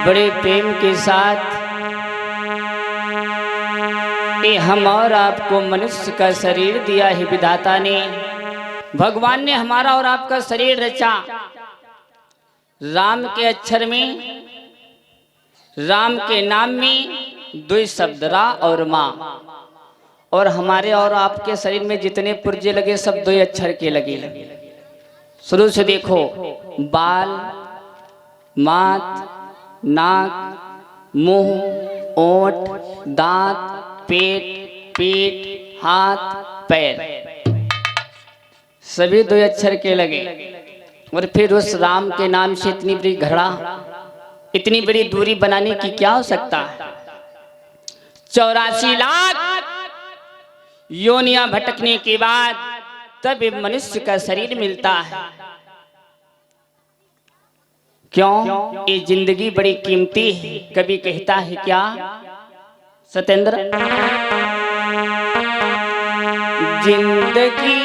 बड़े प्रेम के साथ ये हम और आपको मनुष्य का शरीर दिया है विधाता ने। भगवान ने हमारा और आपका शरीर रचा राम के अक्षर में, राम के नाम में दो शब्द रा और माँ। और हमारे और आपके शरीर में जितने पुर्जे लगे सब दो अक्षर के लगे। शुरू से देखो, बाल, माथ, नाक, मुंह, ओंठ, दांत, पेट, पीठ, हाथ, पैर, सभी दो अक्षर के लगे। और फिर उस राम के नाम से इतनी बड़ी घड़ा, इतनी बड़ी दूरी बनाने की क्या हो सकता है? 84 लाख योनियां भटकने के बाद तब मनुष्य का शरीर मिलता है। क्यों? ये जिंदगी बड़ी कीमती है। कभी कहता है क्या सत्येंद्र, जिंदगी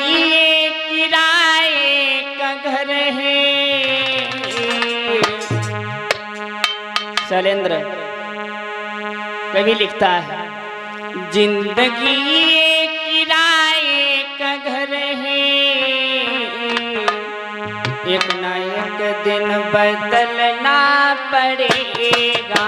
किराए का घर है। शैलेंद्र कभी लिखता है, जिंदगी किराए का घर है, एक ना एक दिन बदलना पड़ेगा।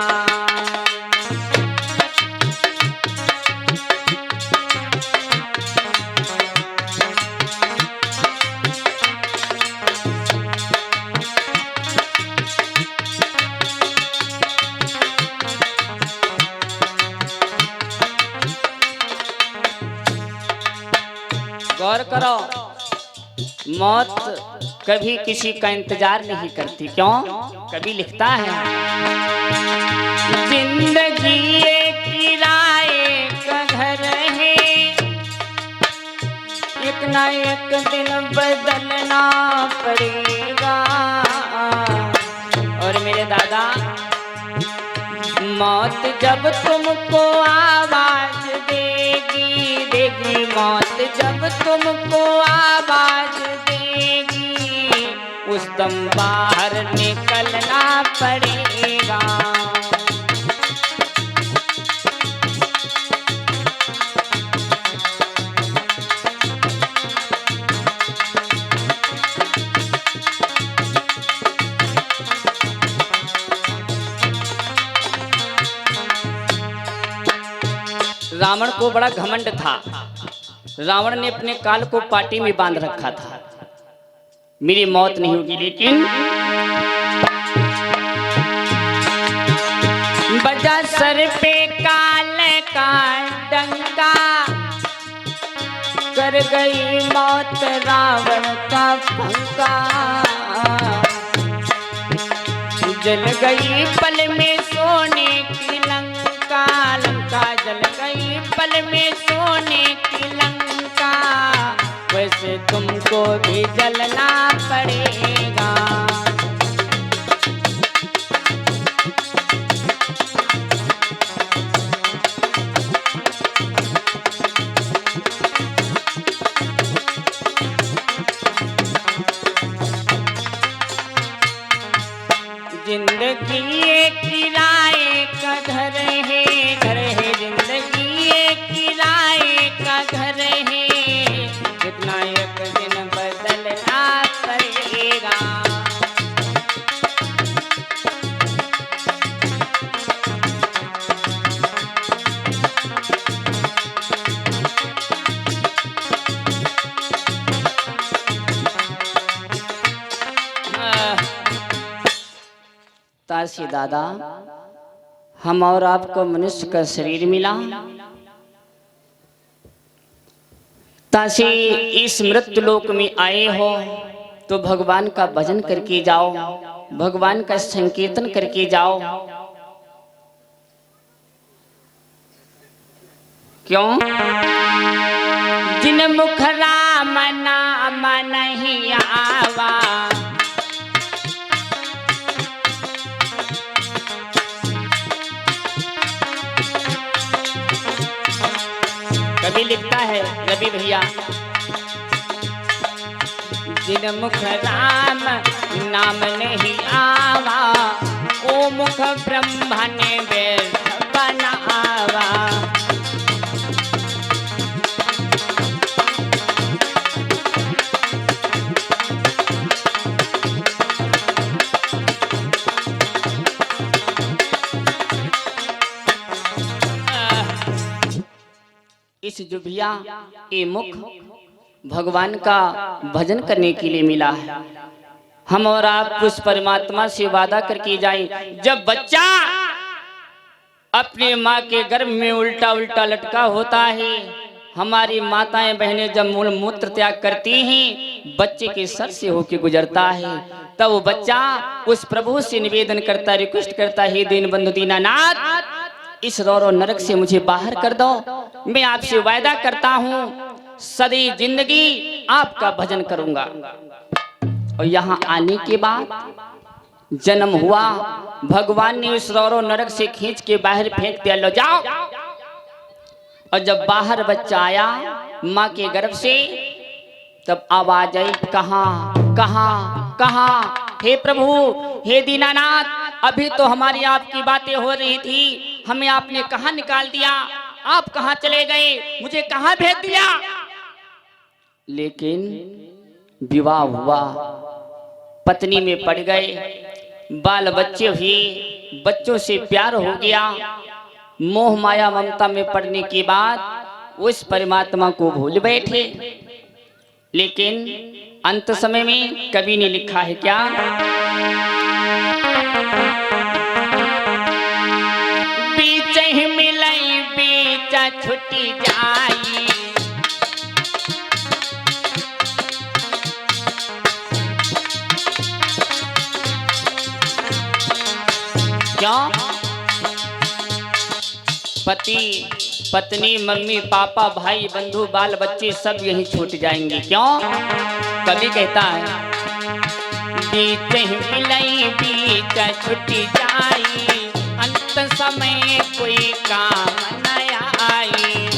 गौर करो, मौत कभी किसी का इंतजार नहीं करती। क्यों? कभी लिखता है, जिंदगी एक किराए का घर है, एक ना एक दिन बदलना पड़ेगा। और मेरे दादा, मौत जब तुमको आवाज देगी, देगी मौत जब तुमको आवाज देगी, उस दम बाहर निकलना पड़ेगा। रावण को बड़ा घमंड था। रावण ने अपने काल को पाटी में बांध रखा था, मेरी मौत नहीं होगी। लेकिन बजा सर पे काल का डंका, कर गई मौत रावण का पंखा, जल गई पल में सोने की लंका, लंका जल गई पल में सोने की लंका, वैसे तुमको भी जलना पड़ेगा। जिंदगी एक किराए का घर है, घर है, जिंदगी एक किराए का घर है, कितना एक दिन बदलना पड़ेगा। ताशी दादा, हम और आपको मनुष्य का शरीर मिला, ताशी इस मृत्यु लोक में आए हो तो भगवान का भजन करके जाओ, भगवान का संकीर्तन करके जाओ। क्यों? जिन मुख राम नाम नहीं आवा, कभी लिखता है रवि भैया, जिन मुख राम नाम नहीं आवा, ओ मुख ब्रह्मा ने वेद बनावा। इस जुभिया ये मुख भगवान का भजन करने के लिए मिला है। हम और आप उस परमात्मा से वादा करके जाए, जब बच्चा अपने माँ के गर्भ में उल्टा उल्टा लटका होता है, हमारी माताएं बहनें जब मूल मूत्र त्याग करती हैं, बच्चे के सर से होके गुजरता है, तब वो बच्चा उस प्रभु से निवेदन करता, रिक्वेस्ट करता है, दीन बंधु दीनानाथ इस रौरव नरक से मुझे बाहर कर दो। मैं आपसे वायदा करता हूँ सदी जिंदगी आपका भजन करूंगा। और यहाँ आने के बाद जन्म हुआ, भगवान ने उस रौरव नरक से खींच के बाहर फेंक दिया, लो जाओ। और जब बाहर बच्चा आया माँ के गर्भ से, तब आवाज आई, कहाँ कहाँ कहाँ, हे प्रभु हे दीनानाथ, अभी तो हमारी आपकी बातें हो रही थी, हमें आपने कहाँ निकाल दिया, आप कहाँ चले गए, मुझे कहाँ भेज दिया। लेकिन विवाह हुआ, पत्नी में पड़ गए, बाल बच्चे हुए, बच्चों से प्यार हो गया, मोह माया ममता में पड़ने के बाद उस परमात्मा को भूल बैठे। लेकिन अंत समय में कवि ने लिखा है क्या, बीच ही मिलई बीच छुटी जाई, क्यों? पति पत्नी मम्मी पापा भाई बंधु बाल बच्चे सब यहीं छूट जाएंगे। क्यों? कवि कहता है, बीच ही मिलई बीच छुटी जाई, अंत समय कोई काम न आई।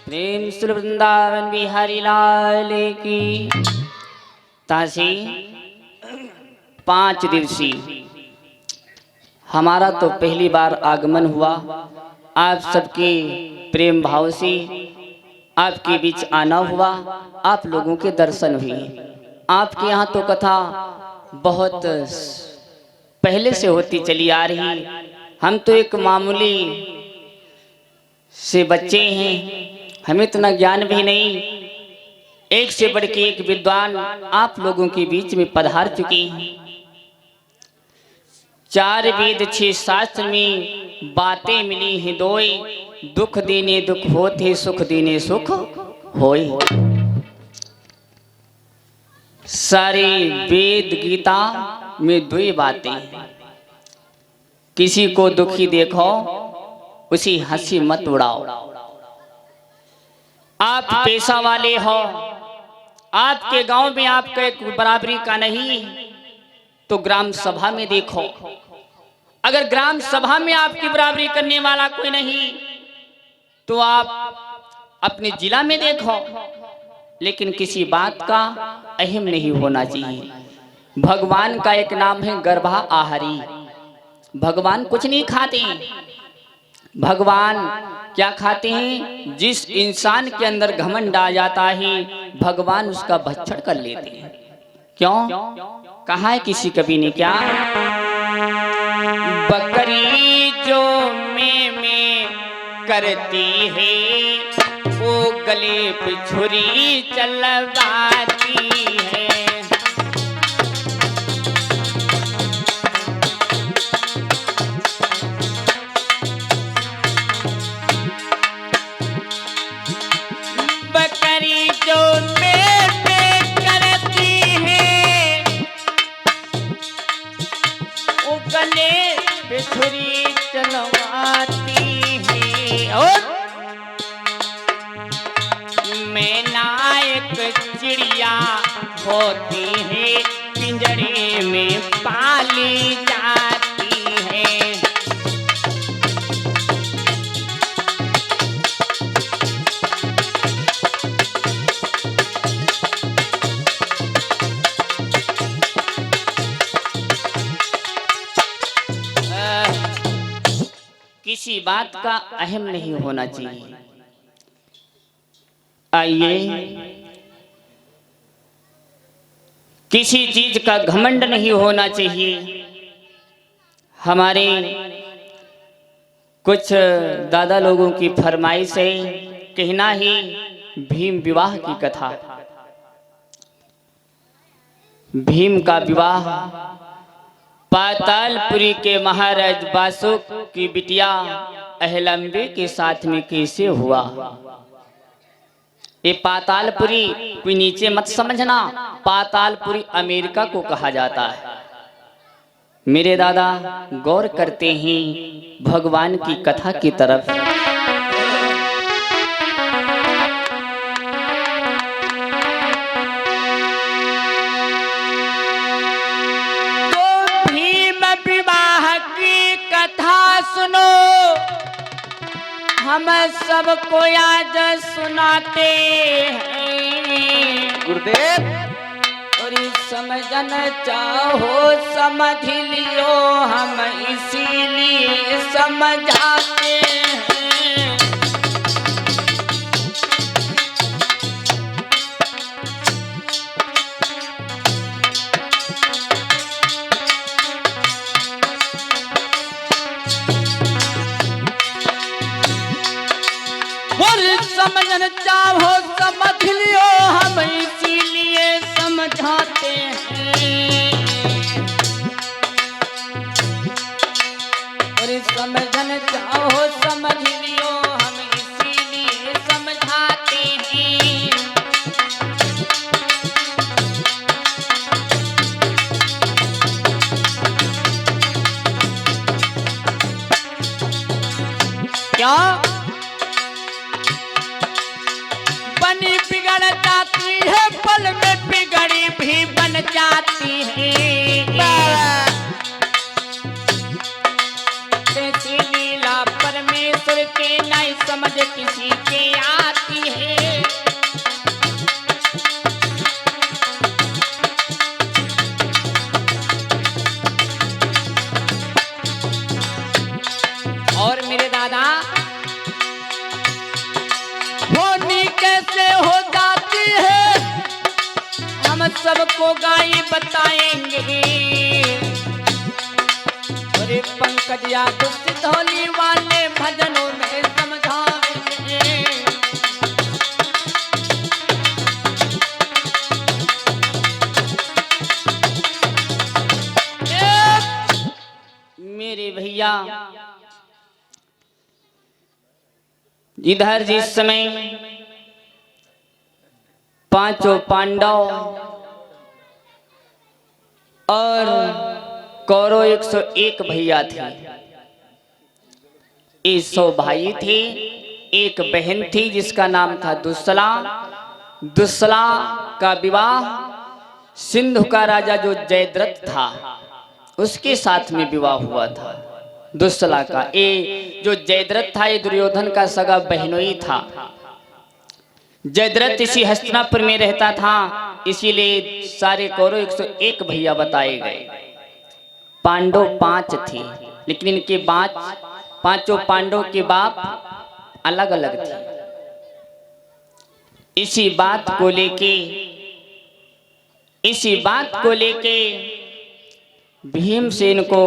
प्रेम श्री वृंदावन बिहारी लाल की। तासी 5 दिवसीय हमारा तो पहली बार आगमन हुआ, आप सबके प्रेम भाव से आपके बीच आना हुआ, आप लोगों के दर्शन हुए। आपके यहाँ तो कथा बहुत पहले से होती चली आ रही, हम तो एक मामूली से बच्चे हैं, हमें इतना ज्ञान भी नहीं। एक से बढ़ के एक विद्वान आप लोगों के बीच में पधार चुके हैं। 4 वेद 6 शास्त्र में बातें मिली हैं दोई, दुख देने दुख होते सुख देने सुख होए। सारे वेद गीता में 2 बातें हैं, किसी को दुखी देखो उसी हंसी मत उड़ाओ। आप पैसा वाले हो, आपके गांव में आपका एक बराबरी का नहीं, तो ग्राम सभा में देखो, अगर ग्राम सभा में आपकी बराबरी करने वाला कोई नहीं, तो आप अपने जिला में देखो। लेकिन किसी बात का अहम नहीं होना चाहिए। भगवान का एक नाम है गर्भा आहारी, भगवान कुछ नहीं खाते। भगवान क्या खाते हैं? जिस इंसान के अंदर घमंड आ जाता है, भगवान उसका भक्षण कर लेते हैं। क्यों? कहा है किसी कवि ने क्या, बकरी जो में करती है, वो गले पे छुरी चलवाती है। बकरी जो में करती है, वो गले पे छुरी चलवाती है। और मैं नायक चिड़िया किसी बात का अहम नहीं होना चाहिए। आइए, किसी चीज का घमंड नहीं होना चाहिए। हमारे कुछ दादा लोगों की फरमाइश है, कहना ही भीम विवाह की कथा। भीम का विवाह पातालपुरी के महाराज बासुक की बिटिया अहलम्बे के साथ में कैसे हुआ। ये पातालपुरी कोई नीचे मत समझना, पातालपुरी अमेरिका को कहा जाता है। मेरे दादा गौर करते हैं भगवान की कथा की तरफ। तो भीम विवाह की कथा सुनो, हम सबको आज सुनाते हैं। गुरुदेव और समझन चाहो समझ लियो, हम इसीलिए समझाते हैं। और समझन चाहो समझ लियो, हम इसीलिए समझाते हैं। और समझन चाहो समझ लियो, हम इसीलिए समझाते हैं। क्या बनी बिगड़ जाती है, पल में बिगड़ी भी बन जाती है। ऐसी लीला परमेश्वर के नहीं समझ किसी के आती है। और मेरे दादा होनी कैसे हो जाती है, हम सबको गाई बताएंगे। अरे पंकज या सिद्धौली वाले भजनों में समझाएंगे। मेरे भैया इधर जिस समय पांचों पांडव और कौरव 101 भैया थे, 100 भाई थे, एक बहन थी जिसका नाम था दुस्सला। दुस्सला का विवाह सिंधु का राजा जो जयद्रथ था उसके साथ में विवाह हुआ था। दुस्सला का ये जो जयद्रथ था ये दुर्योधन का सगा बहनोई था। जयद्रथ इसी हस्तिनापुर में रहता था, इसीलिए सारे कौरव 101 भैया बताए गए। पांडव 5 थे, लेकिन इनके पांचों पांडव के बाप अलग अलग थे। इसी बात को लेके भीमसेन को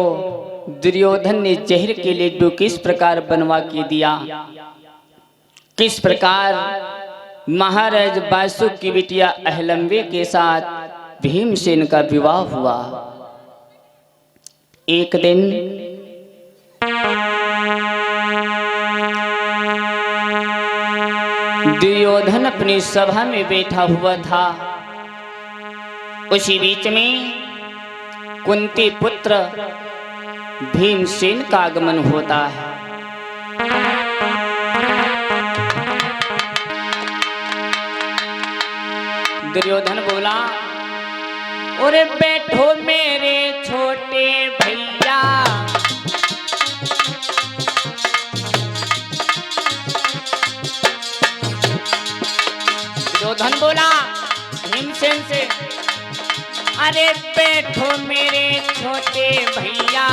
दुर्योधन ने जहर के लड्डू किस प्रकार बनवा के दिया, किस प्रकार महाराज बासुक की बिटिया अहलम्बे के साथ भीमसेन का विवाह हुआ। एक दिन दुर्योधन अपनी सभा में बैठा हुआ था। उसी बीच में कुंती पुत्र भीमसेन का आगमन होता है। दुर्योधन बोला, अरे बैठो मेरे छोटे भैया। दुर्योधन बोला भीमसेन से, अरे बैठो मेरे छोटे भैया,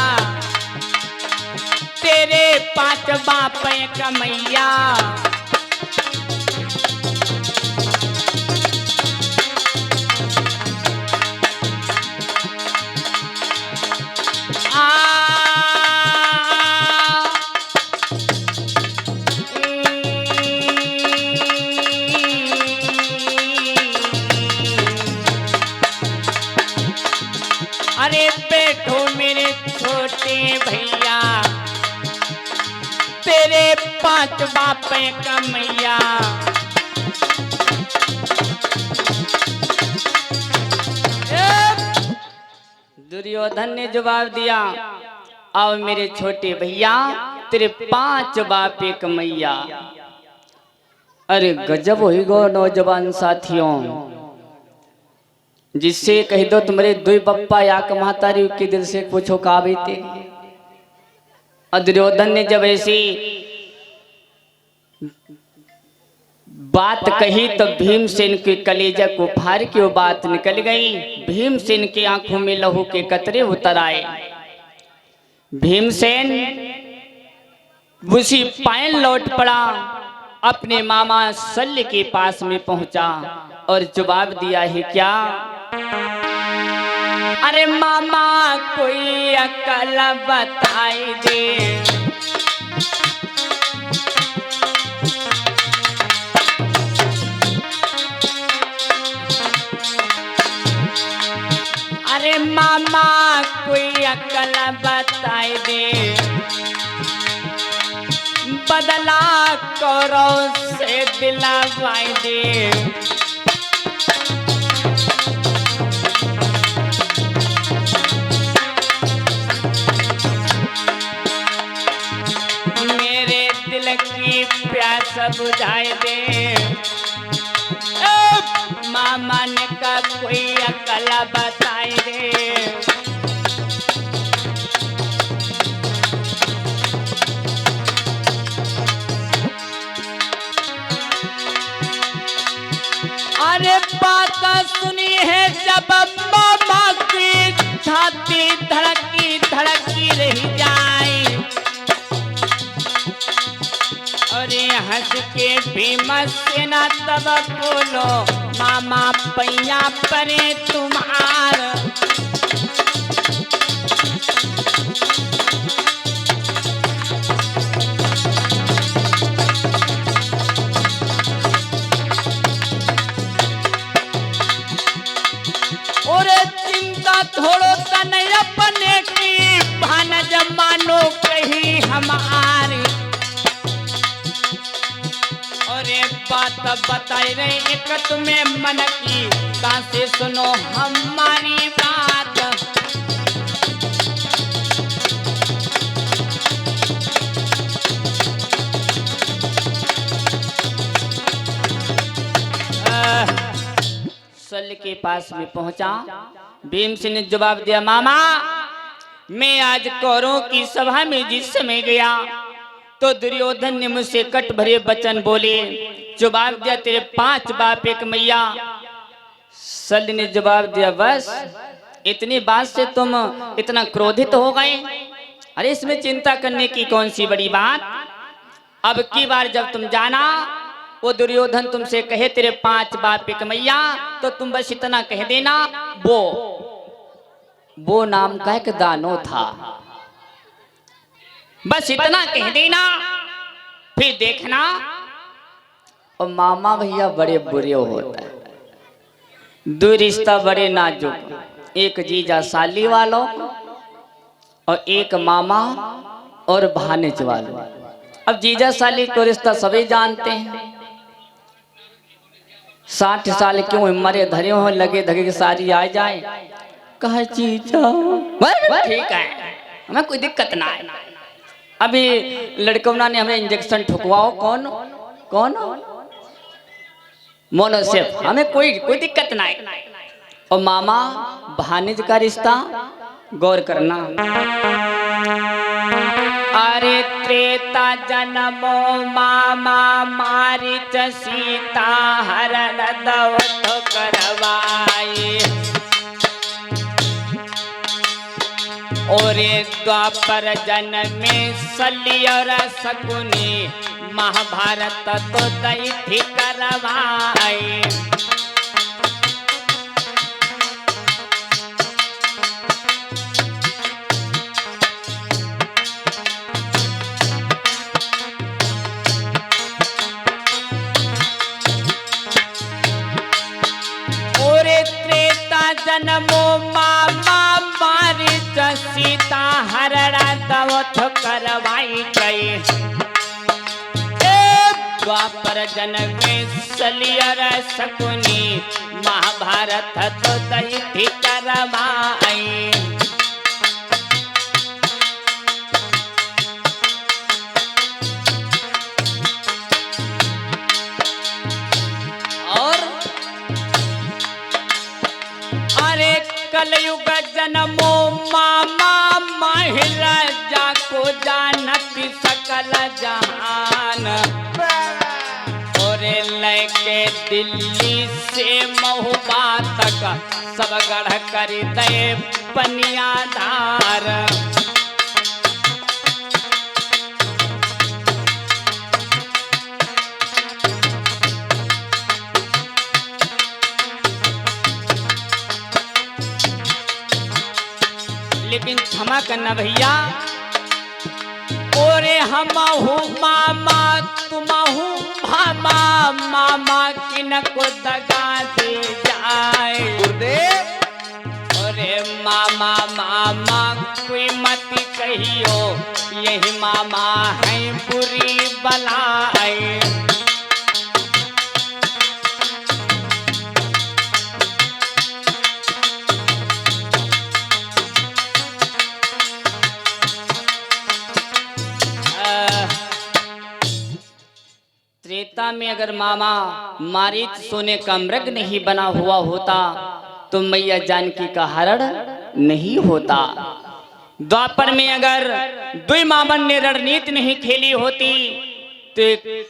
तेरे 5 बाप एक मैया। अरे बैठो मेरे छोटे भैया, तेरे 5 बाप एक मैया। दुर्योधन ने जवाब दिया, अब मेरे छोटे भैया तेरे 5 बाप एक मैया। अरे गजब हो गो नौजवान साथियों, जिससे कह दो तुम्हारे 2 बप्पा या कमातारी के दिल से पूछो का बीते। दुर्योधन ने जब ऐसी बात कही तो भीमसेन के कलेजा को फाड़ के वो बात निकल गई। भीमसेन की आंखों में लहू के कतरे उतर आए। भीमसेन उसी पायल लौट पड़ा, अपने मामा शल्य के पास में पहुंचा और जवाब दिया है क्या? अरे मामा कोई अकल बताई दे। अरे मामा कोई अकल बताई दे, बदला कौरव से दिलवाई दे। मेरे दिल की प्यास बुझाई दे। मामा ने का कोई अकल बताई दे। अरे बात सुनी है जब मामा की छाती धड़की धड़की रही जाए। अरे हंस के भीमसेन तब बोलो, मामा पैया परे तुम्हार। और चिंता थोड़ो तने अपने की, भान जमानो कहीं हमारी। और एक बात बताई रही एक तुम्हें मन की, कहाँ से सुनो हमारी बात। शल्य के पास में पहुंचा। भीमसेन ने जवाब दिया, मामा मैं आज कौरवों की सभा में जिस समय गया तो दुर्योधन ने मुझसे कट भरे वचन बोले। जवाब दिया तेरे 5 बाप एक मैया। शल्य ने जवाब दिया, बस इतनी बात से तुम इतना क्रोधित हो गए? अरे इसमें चिंता करने की कौन सी बड़ी बात। अब की बार जब तुम जाना वो दुर्योधन तुमसे कहे तेरे 5 बाप एक मैया, तो तुम बस इतना कह देना वो नाम का एक दानो था, बस इतना कह देना। फिर देखना और मामा भैया बड़े बुरे होता है। 2 रिश्ता बड़े नाजुक, एक जीजा साली वालों और एक मामा और भानेज वालों। अब जीजा साली को रिश्ता सभी जानते हैं। 60 साल क्यों मरे धरे हो, लगे धगे की सारी आ जाए, कहा जीजा ठीक है, हमें कोई दिक्कत ना है। अभी लड़कौना ने हमें इंजेक्शन ठुकवाओ, कौन कौन मोनोसेफ, हमें कोई दिक्कत ना है। और मामा भानिज का रिश्ता गौर करना। अरे त्रेता जन्मो मामा मारिच सीता हरण करवाए। और द्वापर जन्म में सली और शकुनी महाभारत तो दैथी करवाए। और त्रेता जन्मो मामा मारी सीता हरणा दवथ करवाई गई। द्वापर जन्म में सलियर शकुनी महाभारत तो दैथी करवाई। और अरे कलयुग जन्मो मामा महिला जाको जानत सकल जहान। और लेके दिल्ली से महुबा तक सब गढ़ कर दे पनिया धार। लेकिन क्षमा करना भैया, ओरे हम मामा तुम भामा मामा किनको दगा दे जाए। ओरे मामा मामा कोई मत कहियो, यही मामा है बुरी बलाए। त्रेता में अगर मामा मारीच सोने का मृग नहीं बना हुआ होता तो मैया जानकी का हरण नहीं होता। द्वापर में अगर दुई मामन ने रणनीति नहीं खेली होती तो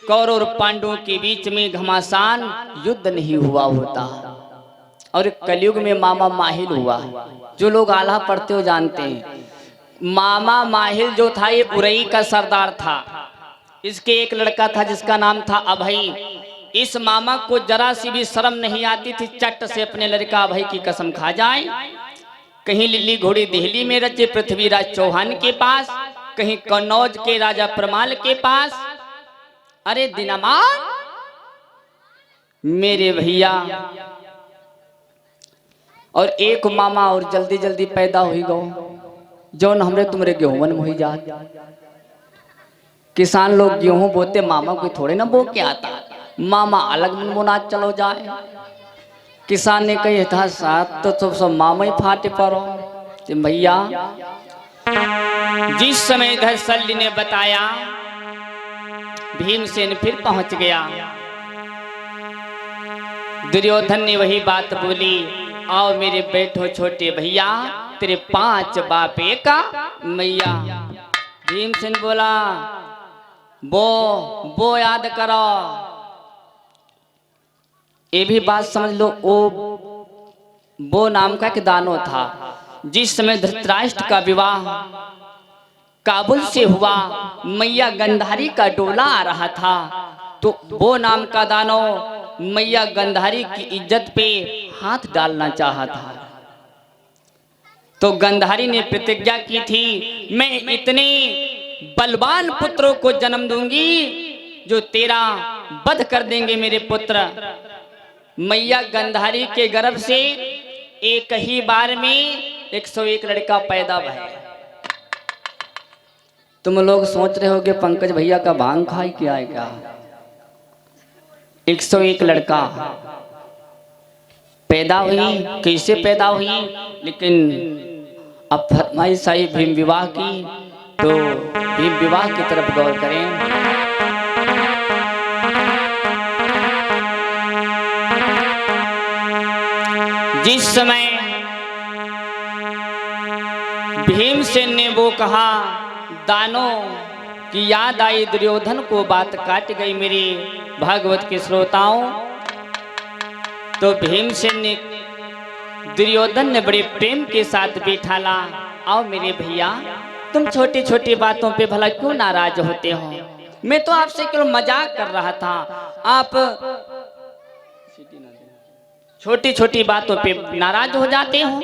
कौरव और पांडवों के बीच में घमासान युद्ध नहीं हुआ होता। और कलयुग में मामा माहिल हुआ। जो लोग आल्हा पढ़ते हो जानते हैं, मामा माहिल जो था ये उरई का सरदार था। इसके एक लड़का था जिसका नाम था अभय। इस मामा को जरा सी भी शर्म नहीं आती थी, चट से अपने लड़का अभय की कसम खा जाए। कहीं लिल्ली घोड़ी दिल्ली में रचे पृथ्वीराज चौहान के पास, कहीं कन्नौज के राजा परमाल के पास। अरे दिनमा मेरे भैया, और एक मामा और जल्दी जल्दी पैदा हुई गो जौन हमरे तुमरे गेहूं में हो जात। किसान लोग गेहूं बोते, मामा कोई थोड़े ना बो के आता, मामा अलग मन मुना चलो जाए। किसान ने कही था साथ तो सब मामा ही फाटे पड़ो। भैया जिस समय इधर सल्ली ने बताया, भीमसेन फिर पहुंच गया। दुर्योधन ने वही बात बोली, आओ मेरे बैठो छोटे भैया, तेरे 5 बापे का मैया। भीमसेन बोला वो याद करो। ये भी बात समझ लो, वो नाम का एक दानो था। जिस समय धृतराष्ट्र का विवाह काबुल से हुआ, मैया गंधारी का डोला आ रहा था, तो वो नाम का दानो मैया गंधारी की इज्जत पे हाथ डालना चाहा था। तो गंधारी ने प्रतिज्ञा की थी, मैं इतने बलवान पुत्रों को जन्म दूंगी जो तेरा वध कर देंगे मेरे पुत्र। मैया गंधारी के गर्भ से एक ही बार में 101 लड़का पैदा भया। तुम लोग सोच रहे होगे पंकज भैया का भांग खाई क्या है क्या? 101 लड़का पैदा हुई, कैसे पैदा हुई? लेकिन अब फरमाइश आई भीम विवाह की, तो भीम विवाह की तरफ गौर करें। जिस समय भीमसेन ने वो कहा, दानों की याद आई, दुर्योधन को बात काट गई मेरे भागवत के श्रोताओं। तो भीमसेन ने, दुर्योधन ने बड़े प्रेम के साथ बैठाला आओ मेरे भैया, तुम छोटी छोटी बातों पे भला क्यों नाराज होते हो? मैं तो आपसे केवल मजाक कर रहा था। आप छोटी छोटी बातों पे नाराज हो जाते हो।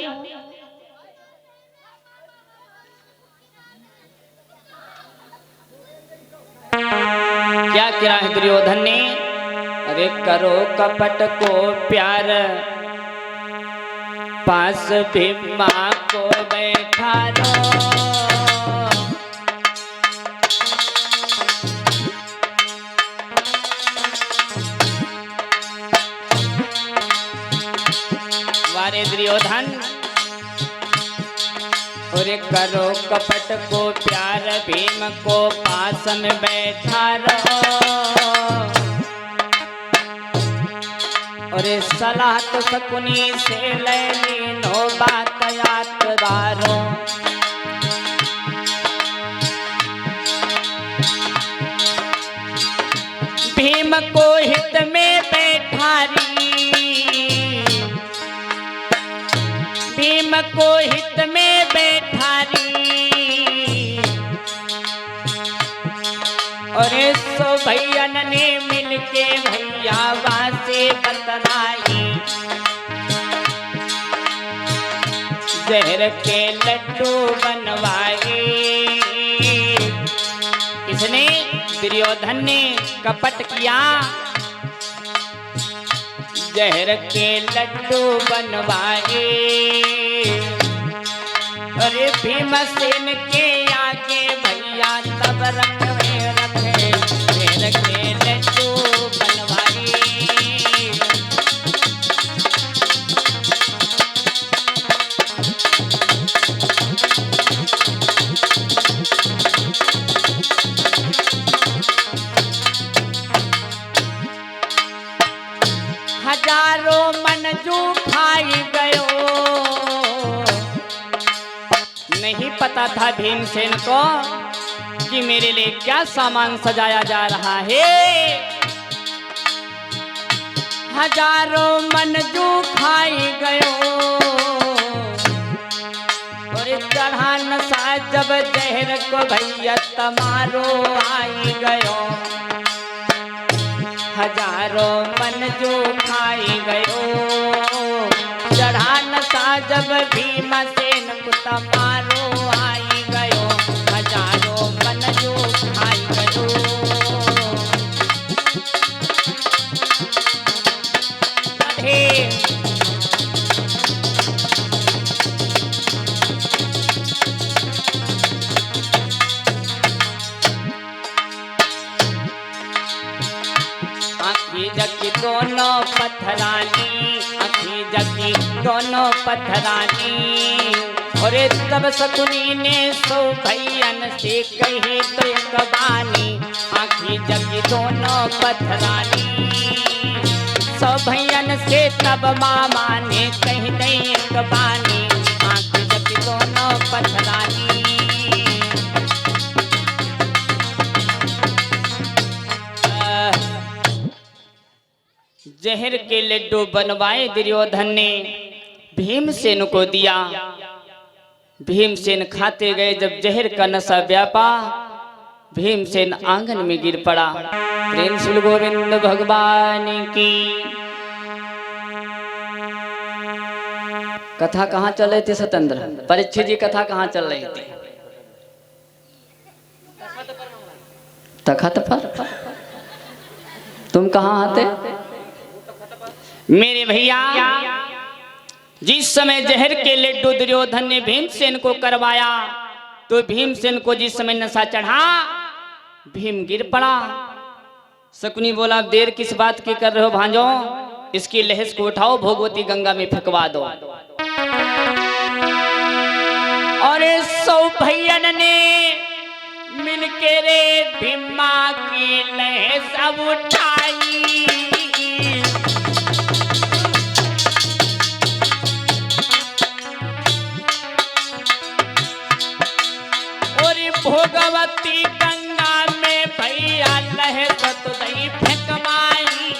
क्या किया है दुर्योधन ने? अरे करो कपट को प्यार, पास भीमा को बैठा रो। वारे दुर्योधन, अरे करो कपट को प्यार, भीम को पास में बैठा रो। अरे सलाह तो शकुनी से ले लीनो, बात यादगारो। भीम को हित में बैठारी, भीम को हित में बैठारी। अरे सो भैयन ने मिलके भैया वासे बतलाई, जहर के लड्डू बनवाए। किसने? दुर्योधन ने कपट किया, जहर के लड्डू बनवाए। अरे भीमसेन के आगे भैया तब रखे रखे, जहर के लड्डू बनवाए। हजारों मन जो खाई गयो, नहीं पता था भीमसेन को कि मेरे लिए क्या सामान सजाया जा रहा है। हजारों मन जो खाई गयो, और चढ़ा नशा जब जहर को भैया तमारो आई गयो। हजारों मन जो खाई गयो, चढ़ा नशा जब भीमसेन को तमारो आई गयो। हजारों मन जो खाई गयो। अरे जकी दोनों पत्थरानी, अखी जकी दोनों पत्थरानी। और तब शकुनी ने सो भैयन से कही तो एक बानी, आखी जकी दोनों पत्थरानी। सो भैयन से तब मामा ने कही दे एक बानी, आखी जकी दोनों पत्थरानी। जहर के लड्डू बनवाए दुर्योधन ने, भीमसेन को दिया। भीमसेन खाते गए, जब जहर का नशा व्यापा, भीमसेन आंगन में गिर पड़ा। प्रेम से गोविंद भगवान की। कथा कहाँ चल रही थी सतेंद्र? परीक्षित जी कथा कहाँ चल रही थी? तखत पर। तुम कहाँ आते? मेरे भैया, जिस समय जहर के लड्डू दुर्योधन ने भीमसेन को करवाया, तो भीमसेन को जिस समय नशा चढ़ा, भीम गिर पड़ा। शकुनी बोला, देर किस बात की कर रहे हो भांजो? इसकी लहस को उठाओ, भगवती गंगा में फेंकवा दो। और सौ भैयन ने मिलके रे भीमा की लहस उठाई। भोगवती गंगा में भैया लहस तो दई फेंकवाई।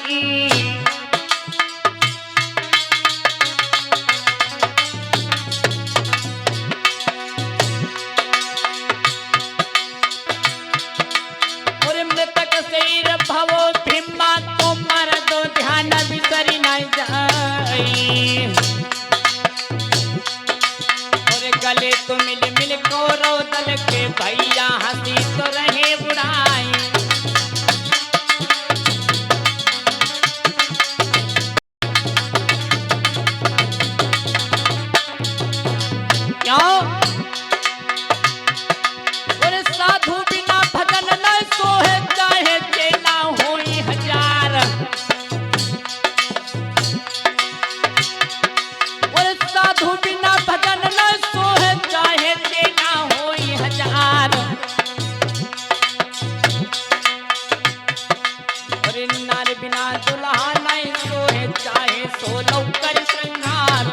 आए सोलौ कर श्रृंगार।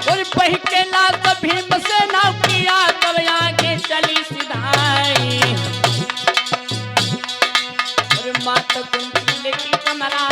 और बह के लात भीमसेना किया तब आगे चली सिधाई। और मात कुंती लेकी कमरा